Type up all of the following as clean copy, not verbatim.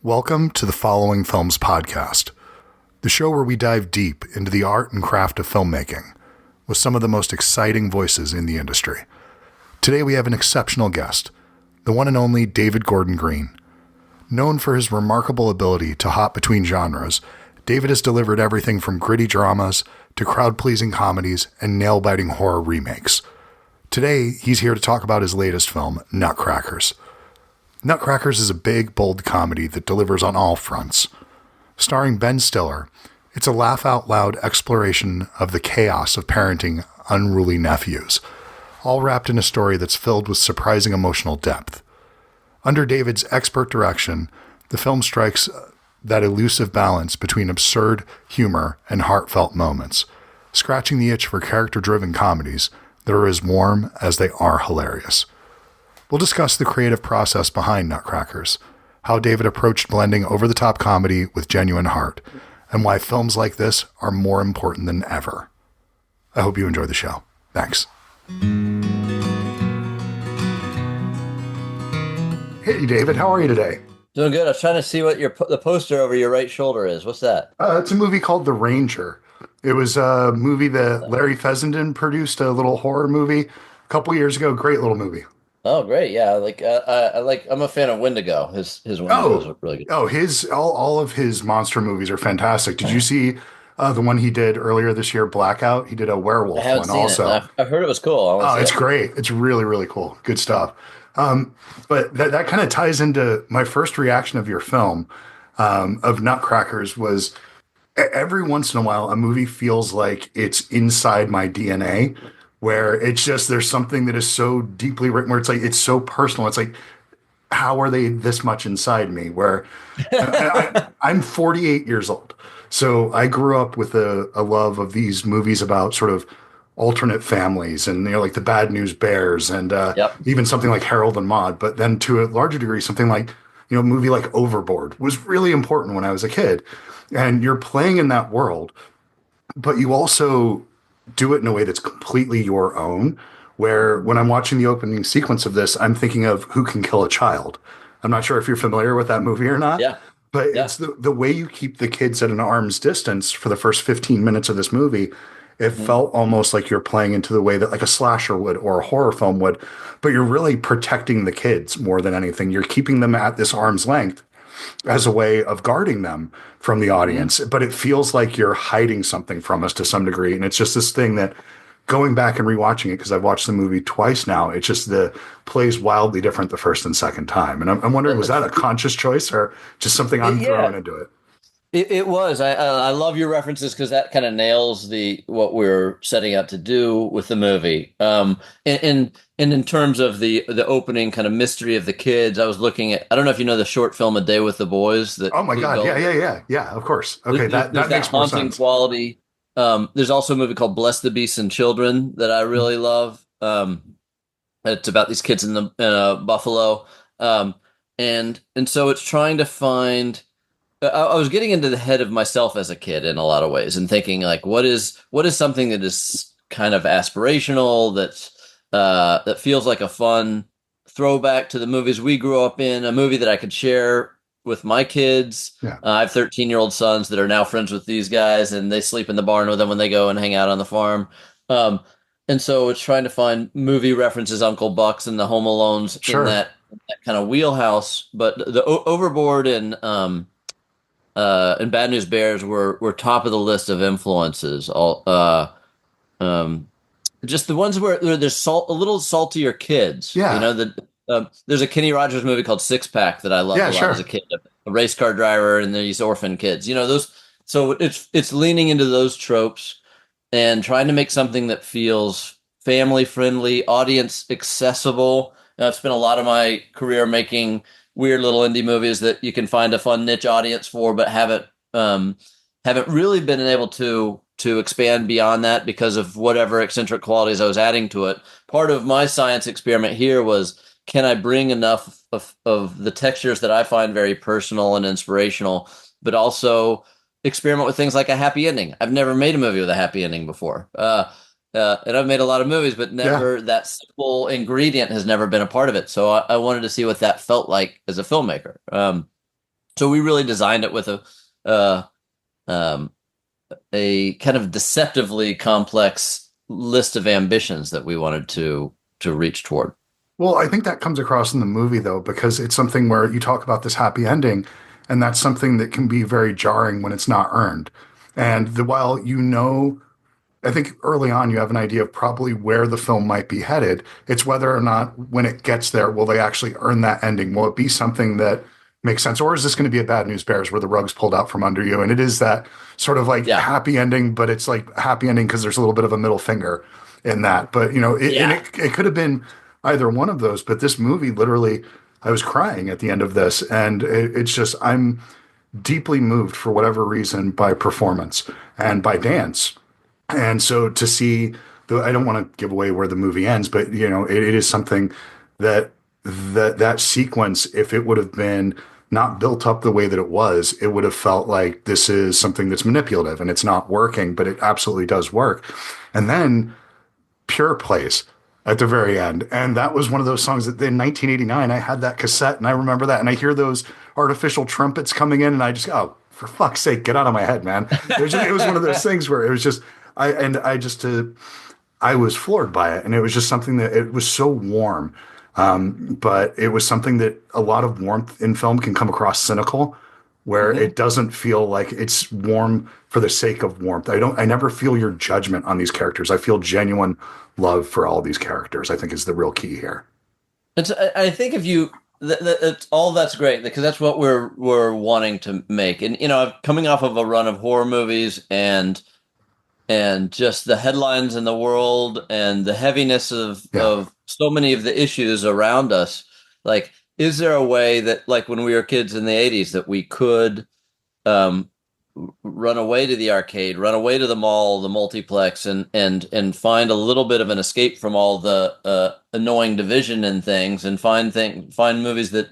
Welcome to the Following Films podcast, the show where we dive deep into the art and craft of filmmaking with some of the most exciting voices in the industry. Today we have an exceptional guest, the one and only David Gordon Green. Known for his remarkable ability to hop between genres, David has delivered everything from gritty dramas to crowd-pleasing comedies and nail-biting horror remakes. Today, he's here to talk about his latest film, Nutcrackers. Nutcrackers is a big, bold comedy that delivers on all fronts. Starring Ben Stiller, it's a laugh-out-loud exploration of the chaos of parenting unruly nephews, all wrapped in a story that's filled with surprising emotional depth. Under David's expert direction, the film strikes that elusive balance between absurd humor and heartfelt moments, scratching the itch for character-driven comedies that are as warm as they are hilarious. We'll discuss the creative process behind Nutcrackers, how David approached blending over-the-top comedy with genuine heart, and why films like this are more important than ever. I hope you enjoy the show. Thanks. Hey, David, how are you today? Doing good. I was trying to see what the poster over your right shoulder is. What's that? It's a movie called The Ranger. It was a movie that Larry Fessenden produced, a little horror movie a couple years ago. Great little movie. Oh, great! Yeah, I'm a fan of Wendigo. His Wendigos are really good. Oh, all of his monster movies are fantastic. Did you see the one he did earlier this year, Blackout? He did a werewolf I haven't one seen also. it. I've heard it was cool. Oh, it's great. It's really, really cool. Good stuff. But that kind of ties into my first reaction of your film, of Nutcrackers, was every once in a while, a movie feels like it's inside my DNA, where it's just, there's something that is so deeply written, where it's like, it's so personal. It's like, how are they this much inside me? Where I'm 48 years old. So I grew up with a love of these movies about sort of alternate families and, like the Bad News Bears and even something like Harold and Maude. But then to a larger degree, something like, a movie like Overboard was really important when I was a kid. And you're playing in that world, but you also do it in a way that's completely your own, where when I'm watching the opening sequence of this, I'm thinking of Who Can Kill a Child. I'm not sure if you're familiar with that movie or not. Yeah. But it's the way you keep the kids at an arm's distance for the first 15 minutes of this movie. It felt almost like you're playing into the way that like a slasher would or a horror film would, but you're really protecting the kids more than anything. You're keeping them at this arm's length as a way of guarding them from the audience. But it feels like you're hiding something from us to some degree. And it's just this thing that, going back and rewatching it, because I've watched the movie twice now, it's just plays wildly different the first and second time. And I'm wondering, was that a conscious choice or just something I'm throwing into it? It was. I love your references because that kind of nails what we're setting out to do with the movie. And in terms of the opening kind of mystery of the kids, I was looking at, I don't know if you know the short film A Day with the Boys. Oh my God. Yeah, of course. Okay, that makes more haunting sense. Quality. There's also a movie called Bless the Beasts and Children that I really love. It's about these kids in Buffalo. And so it's trying to find, I was getting into the head of myself as a kid in a lot of ways and thinking like, what is something that is kind of aspirational, that feels like a fun throwback to the movies we grew up in, a movie that I could share with my kids. Yeah. I have 13-year-old sons that are now friends with these guys, and they sleep in the barn with them when they go and hang out on the farm. And so it's trying to find movie references, Uncle Buck's and the Home Alones in that kind of wheelhouse. But the Overboard and Bad News Bears were top of the list of influences. Just the ones where there's a little saltier kids. Yeah. There's a Kenny Rogers movie called Six Pack that I loved a lot as a kid. A race car driver and these orphan kids. Those. So it's leaning into those tropes and trying to make something that feels family friendly, audience accessible. I've spent a lot of my career making weird little indie movies that you can find a fun niche audience for, but haven't really been able to expand beyond that because of whatever eccentric qualities I was adding to it. Part of my science experiment here was, can I bring enough of the textures that I find very personal and inspirational, but also experiment with things like a happy ending? I've never made a movie with a happy ending before. And I've made a lot of movies, but never that simple ingredient has never been a part of it. So I wanted to see what that felt like as a filmmaker. So we really designed it with uh, um, a kind of deceptively complex list of ambitions that we wanted to reach toward. Well, I think that comes across in the movie though, because it's something where you talk about this happy ending, and that's something that can be very jarring when it's not earned. And while I think early on you have an idea of probably where the film might be headed. It's whether or not when it gets there, will they actually earn that ending? Will it be something that makes sense? Or is this going to be a bad news bears where the rug's pulled out from under you? And it is that sort of like Yeah. happy ending, but it's like happy ending because there's a little bit of a middle finger in that. But Yeah. it could have been either one of those. But this movie literally, I was crying at the end of this. And it's just, I'm deeply moved for whatever reason by performance and by dance. And so to see I don't want to give away where the movie ends, but it is something that that sequence, if it would have been not built up the way that it was, it would have felt like this is something that's manipulative and it's not working, but it absolutely does work. And then Pure plays at the very end. And that was one of those songs that in 1989, I had that cassette and I remember that. And I hear those artificial trumpets coming in and I just, oh, for fuck's sake, get out of my head, man. It was one of those things where it was just, I was floored by it. And it was just something that it was so warm. But it was something that a lot of warmth in film can come across cynical, where it doesn't feel like it's warm for the sake of warmth. I never feel your judgment on these characters. I feel genuine love for all these characters, I think is the real key here. I think if you all that's great because that's what we're wanting to make. And coming off of a run of horror movies and just the headlines in the world and the heaviness of so many of the issues around us, like, is there a way that, like when we were kids in the 80s, that we could um, run away to the arcade, run away to the mall, the multiplex, and find a little bit of an escape from all the annoying division and things, and find movies that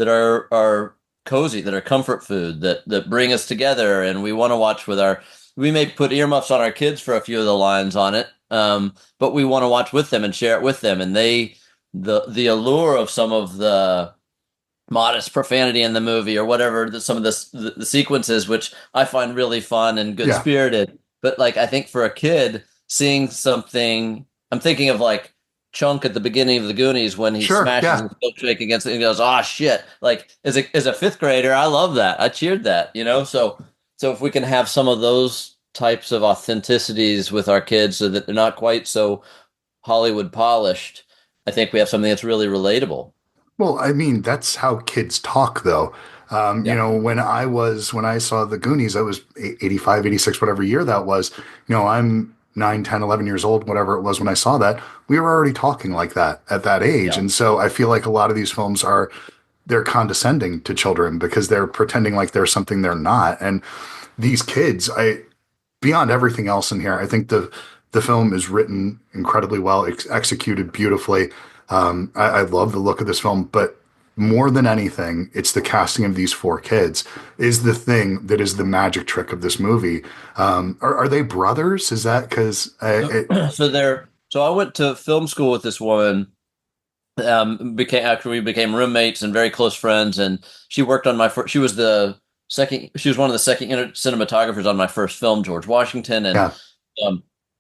are cozy, that are comfort food, that bring us together, and we want to watch with our. We may put earmuffs on our kids for a few of the lines on it, but we want to watch with them and share it with them, and the allure of some of the modest profanity in the movie or whatever some of the sequences, which I find really fun and good spirited. But like, I think for a kid seeing something, I'm thinking of like Chunk at the beginning of the Goonies when he smashes his milkshake against it and goes, "Oh shit!" Like as a fifth grader, I love that. I cheered that, So if we can have some of those types of authenticities with our kids, so that they're not quite so Hollywood polished, I think we have something that's really relatable. Well, I mean, that's how kids talk, though. When I saw the Goonies, I was 85, 86, whatever year that was. I'm 9, 10, 11 years old, whatever it was when I saw that. We were already talking like that at that age. Yeah. And so I feel like a lot of these films they're condescending to children because they're pretending like they're something they're not. And these kids, beyond everything else in here, I think the film is written incredibly well, executed beautifully. I love the look of this film, but more than anything, it's the casting of these four kids is the thing that is the magic trick of this movie. Are they brothers? Is that because so I went to film school with this woman. We became roommates and very close friends, and she worked on my first. She was one of the second cinematographers on my first film, George Washington, yeah,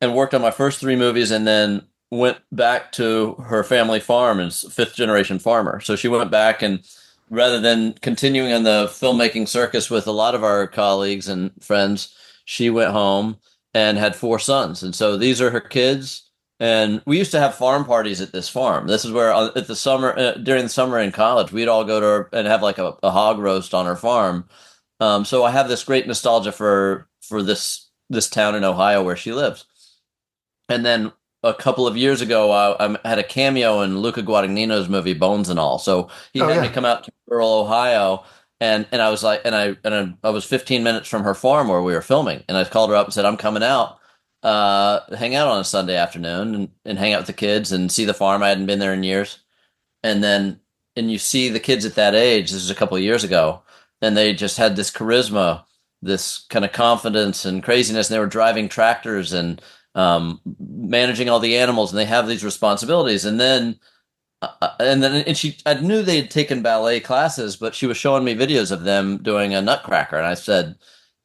and worked on my first three movies, and then went back to her family farm and fifth generation farmer. So she went back, and rather than continuing on the filmmaking circus with a lot of our colleagues and friends, she went home and had four sons. And so these are her kids. And we used to have farm parties at this farm. This is where at the summer, during the summer in college, we'd all go to her and have like a hog roast on her farm. So I have this great nostalgia for this town in Ohio where she lives. And then a couple of years ago, I had a cameo in Luca Guadagnino's movie Bones and All. So he had me come out to rural Ohio, and I was like, I was 15 minutes from her farm where we were filming, and I called her up and said, "I'm coming out, hang out on a Sunday afternoon and hang out with the kids and see the farm. I hadn't been there in years." And you see the kids at that age. This was a couple of years ago, and they just had this charisma, this kind of confidence and craziness, and they were driving tractors and managing all the animals, and they have these responsibilities. And then I knew they had taken ballet classes, but she was showing me videos of them doing a Nutcracker, and I said,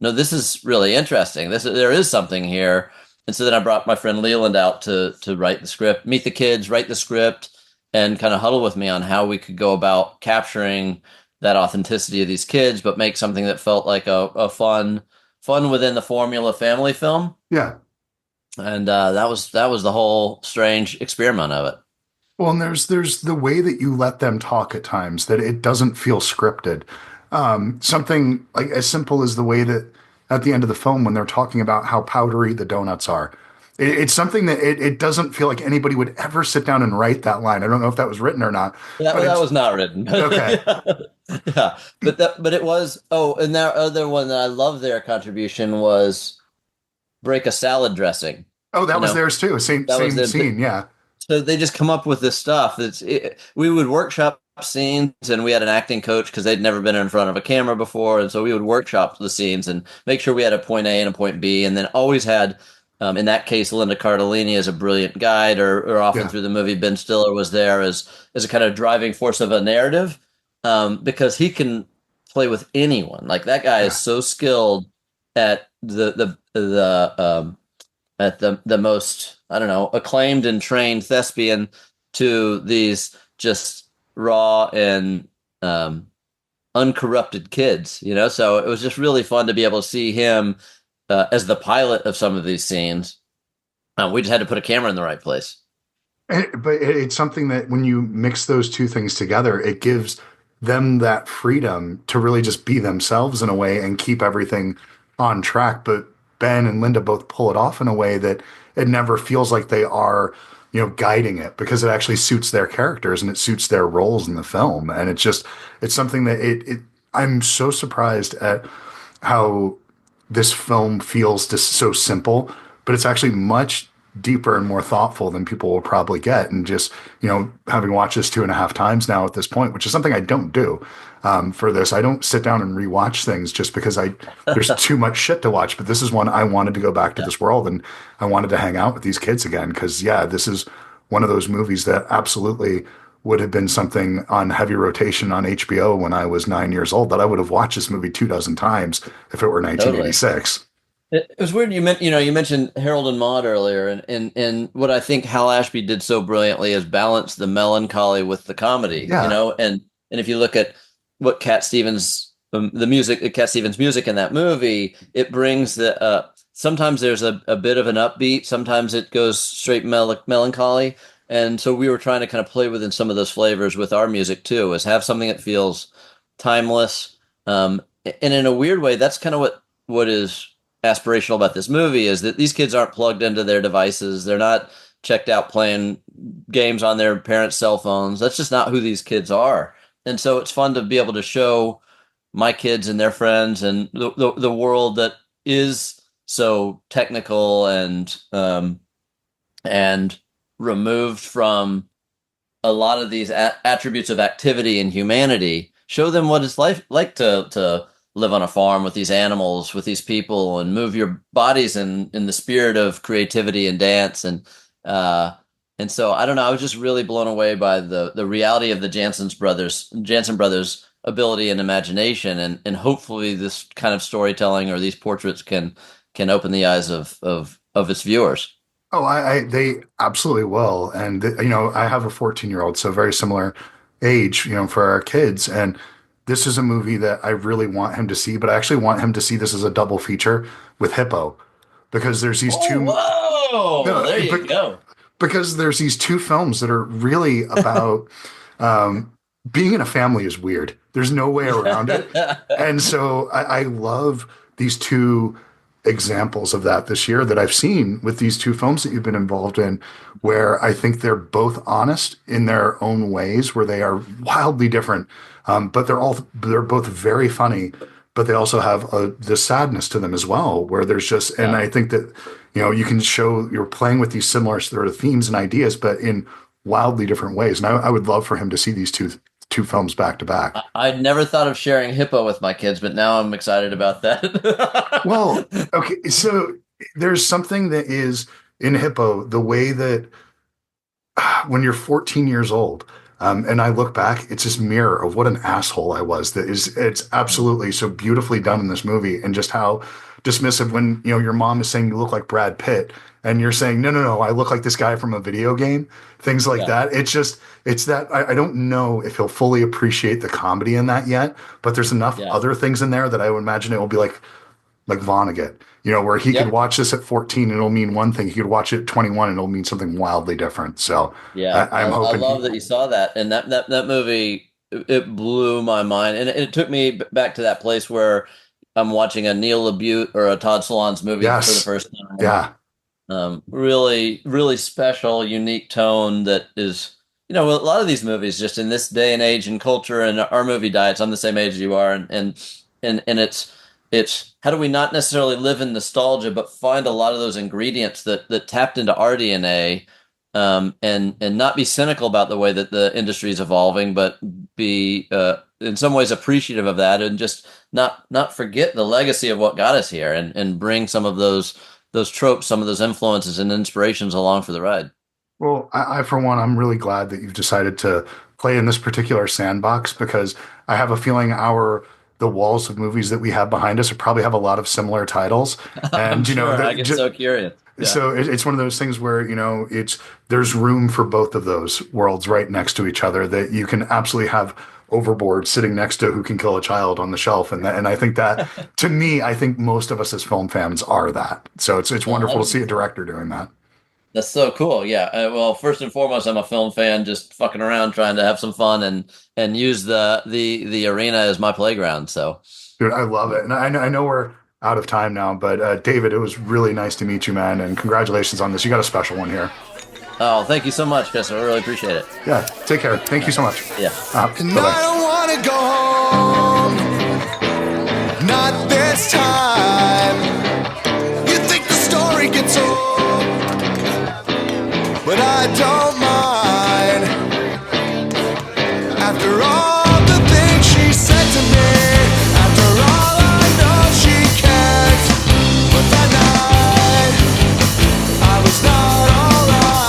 "No, this is really interesting. There is something here." And so then I brought my friend Leland out to write the script, meet the kids, write the script, and kind of huddle with me on how we could go about capturing that authenticity of these kids, but make something that felt like a fun within the formula family film. Yeah. And that was the whole strange experiment of it. Well, and there's the way that you let them talk at times that it doesn't feel scripted. Something like as simple as the way that at the end of the film when they're talking about how powdery the donuts are. It's something that it doesn't feel like anybody would ever sit down and write that line. I don't know if that was written or not, but That it's was not written. okay. Yeah. Yeah. But it was. Oh, and that other one that I love their contribution was break a salad dressing. Oh, that You was know, theirs too. Same that was same the scene. Yeah. so they just come up with this stuff we would workshop scenes, and we had an acting coach because they'd never been in front of a camera before, and so we would workshop the scenes and make sure we had a point A and a point B, and then always had in that case Linda Cardellini as a brilliant guide, or often Yeah. through the movie Ben Stiller was there as a kind of driving force of a narrative, because he can play with anyone. Like that guy is Yeah. so skilled at the most, I don't know, acclaimed and trained thespian to these just raw and uncorrupted kids, you know? So it was just really fun to be able to see him as the pilot of some of these scenes. We just had to put a camera in the right place. But it's something that when you mix those two things together, it gives them that freedom to really just be themselves in a way and keep everything on track. But Ben and Linda both pull it off in a way that it never feels like they are, guiding it because it actually suits their characters and it suits their roles in the film. And it's something that I'm so surprised at how this film feels just so simple, but it's actually much deeper and more thoughtful than people will probably get. And just, having watched this 2.5 times now at this point, which is something I don't do for this. I don't sit down and rewatch things just because there's too much shit to watch. But this is one I wanted to go back to Yeah, this world and I wanted to hang out with these kids again. Because yeah, this is one of those movies that absolutely would have been something on heavy rotation on HBO when I was 9 years old that I would have watched this movie 2 dozen times if it were totally. 1986. It was weird. You mentioned Harold and Maude earlier, and what I think Hal Ashby did so brilliantly is balance the melancholy with the comedy. Yeah. And if you look at what Cat Stevens, Cat Stevens' music in that movie, it brings the. Sometimes there's a bit of an upbeat. Sometimes it goes straight melancholy, and so we were trying to kind of play within some of those flavors with our music too, is have something that feels timeless. And in a weird way, that's kind of what is aspirational about this movie is that these kids aren't plugged into their devices. They're not checked out playing games on their parents' cell phones. That's just not who these kids are. And so it's fun to be able to show my kids and their friends and the world that is so technical and removed from a lot of these attributes of activity and humanity. Show them what it's like to live on a farm with these animals, with these people, and move your bodies in the spirit of creativity and dance. And so I don't know. I was just really blown away by the reality of the Jansen brothers' ability and imagination, and hopefully this kind of storytelling or these portraits can open the eyes of its viewers. Oh, they absolutely will. And, I have a 14-year-old, so very similar age, for our kids. And this is a movie that I really want him to see, but I actually want him to see this as a double feature with Hippo because there's these Oh, two, whoa! no, There you go. because there's these two films that are really about um, being in a family is weird. There's no way around it. And so I love these two examples of that this year that I've seen with these two films that you've been involved in, where I think they're both honest in their own ways, where they are wildly different, but they're both very funny. But they also have the sadness to them as well, where there's just, and Yeah. I think that you can show you're playing with these similar sort of themes and ideas, but in wildly different ways. And I would love for him to see these two films back to back. I'd never thought of sharing Hippo with my kids, but now I'm excited about Well, that. okay, so there's something that is in Hippo, the way that when you're 14 years old, And I look back, it's this mirror of what an asshole I was. It's absolutely so beautifully done in this movie, and just how dismissive when, your mom is saying you look like Brad Pitt, and you're saying, no, no, no, I look like this guy from a video game, things like that. It's that I don't know if he'll fully appreciate the comedy in that yet, but there's enough other things in there that I would imagine it will be like Vonnegut, where he could watch this at 14 and it'll mean one thing. He could watch it at 21 and it'll mean something wildly different. So I'm I hoping. love that you saw that, and that movie, it blew my mind, and it took me back to that place where I'm watching a Neil LaBute or a Todd Solondz movie for the first time. Yeah. Really, really special, unique tone that is, a lot of these movies just in this day and age and culture and our movie diets. I'm the same age as you are, and it's how do we not necessarily live in nostalgia, but find a lot of those ingredients that tapped into our DNA, and not be cynical about the way that the industry is evolving, but be in some ways appreciative of that, and just not forget the legacy of what got us here, and bring some of those tropes, some of those influences and inspirations along for the ride. Well, I for one, I'm really glad that you've decided to play in this particular sandbox, because I have a feeling the walls of movies that we have behind us probably have a lot of similar titles. And, sure, I get so curious. Yeah. So it's one of those things where, there's room for both of those worlds right next to each other, that you can absolutely have Overboard sitting next to Who Can Kill a Child on the shelf. And I think that, to me, I think most of us as film fans are that. So it's wonderful to see a director doing that. That's so cool. Yeah. Well, first and foremost, I'm a film fan, just fucking around, trying to have some fun and use the arena as my playground. So, dude, I love it. And I know we're out of time now, but David, it was really nice to meet you, man. And congratulations on this. You got a special one here. Oh, thank you so much, Chris. I really appreciate it. Yeah. Take care. Thank you so much. Yeah. And I don't want to go home. Not this time. You think the story gets old, but I don't mind. After all the things she said to me, after all I know she cares, but that night I was not alright.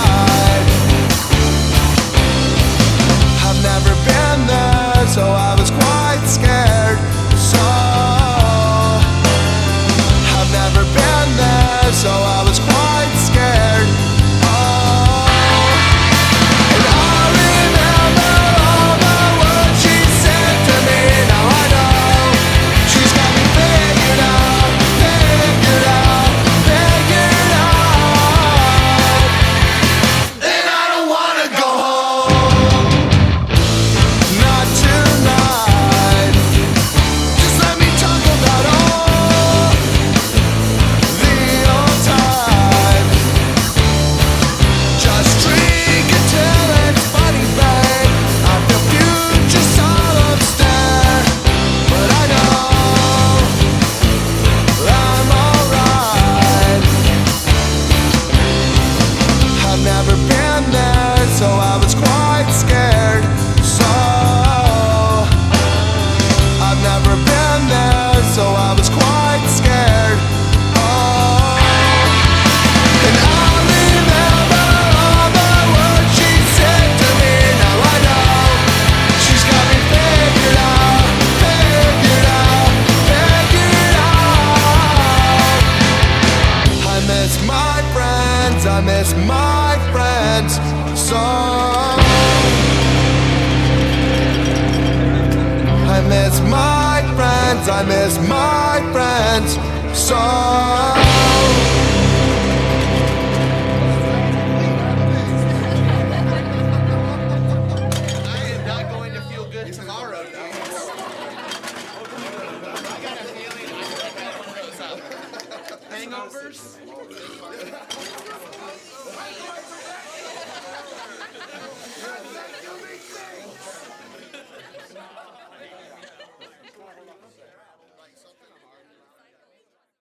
I've never been there, so I was quite scared. So I've never been there, so I was quite scared. I miss my friends so. I am not going to feel good tomorrow, though. I got a feeling I got one of those hangovers.